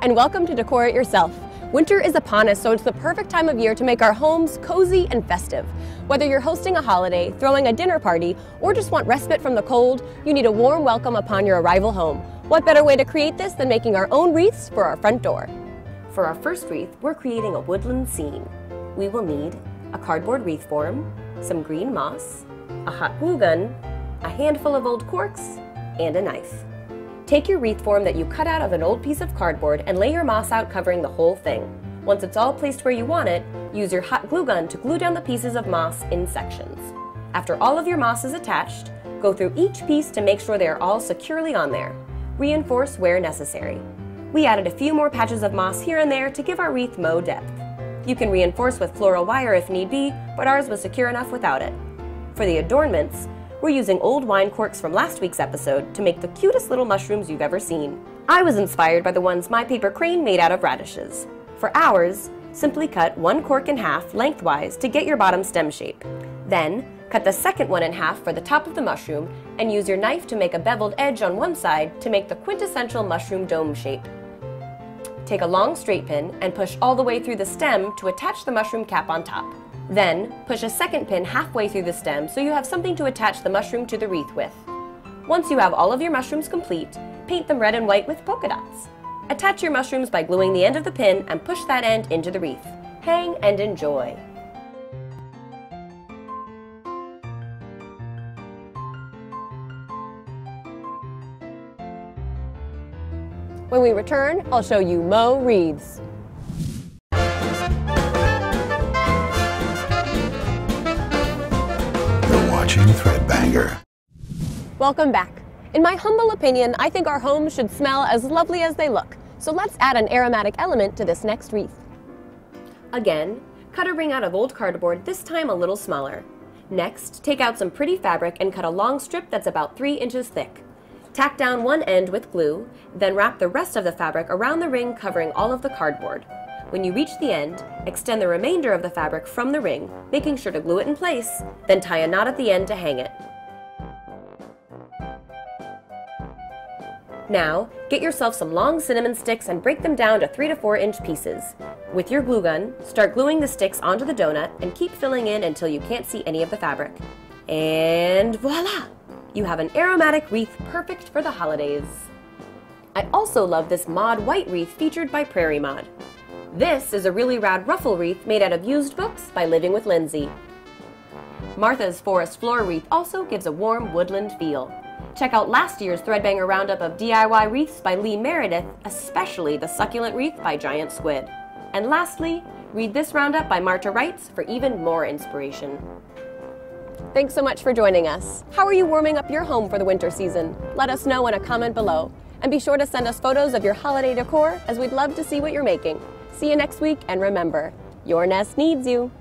and welcome to Decor It Yourself. Winter is upon us, so it's the perfect time of year to make our homes cozy and festive. Whether you're hosting a holiday, throwing a dinner party, or just want respite from the cold, you need a warm welcome upon your arrival home. What better way to create this than making our own wreaths for our front door? For our first wreath, we're creating a woodland scene. We will need a cardboard wreath form, some green moss, a hot glue gun, a handful of old corks, and a knife. Take your wreath form that you cut out of an old piece of cardboard and lay your moss out covering the whole thing. Once it's all placed where you want it, use your hot glue gun to glue down the pieces of moss in sections. After all of your moss is attached, go through each piece to make sure they are all securely on there. Reinforce where necessary. We added a few more patches of moss here and there to give our wreath more depth. You can reinforce with floral wire if need be, but ours was secure enough without it. For the adornments, we're using old wine corks from last week's episode to make the cutest little mushrooms you've ever seen. I was inspired by the ones my paper crane made out of radishes. For ours, simply cut one cork in half lengthwise to get your bottom stem shape. Then, cut the second one in half for the top of the mushroom and use your knife to make a beveled edge on one side to make the quintessential mushroom dome shape. Take a long straight pin and push all the way through the stem to attach the mushroom cap on top. Then, push a second pin halfway through the stem so you have something to attach the mushroom to the wreath with. Once you have all of your mushrooms complete, paint them red and white with polka dots. Attach your mushrooms by gluing the end of the pin and push that end into the wreath. Hang and enjoy. When we return, I'll show you more wreaths. Watching Threadbanger. Welcome back. In my humble opinion, I think our homes should smell as lovely as they look. So let's add an aromatic element to this next wreath. Again, cut a ring out of old cardboard, this time a little smaller. Next, take out some pretty fabric and cut a long strip that's about 3 inches thick. Tack down one end with glue, then wrap the rest of the fabric around the ring covering all of the cardboard. When you reach the end, extend the remainder of the fabric from the ring, making sure to glue it in place, then tie a knot at the end to hang it. Now, get yourself some long cinnamon sticks and break them down to 3 to 4 inch pieces. With your glue gun, start gluing the sticks onto the donut and keep filling in until you can't see any of the fabric. And voila! You have an aromatic wreath perfect for the holidays. I also love this mod white wreath featured by Prairie Mod. This is a really rad ruffle wreath made out of used books by Living with Lindsay. Martha's Forest Floor wreath also gives a warm woodland feel. Check out last year's Threadbanger roundup of DIY wreaths by Lee Meredith, especially the succulent wreath by Giant Squid. And lastly, read this roundup by Marta Wrights for even more inspiration. Thanks so much for joining us. How are you warming up your home for the winter season? Let us know in a comment below. And be sure to send us photos of your holiday decor, as we'd love to see what you're making. See you next week, and remember, your nest needs you.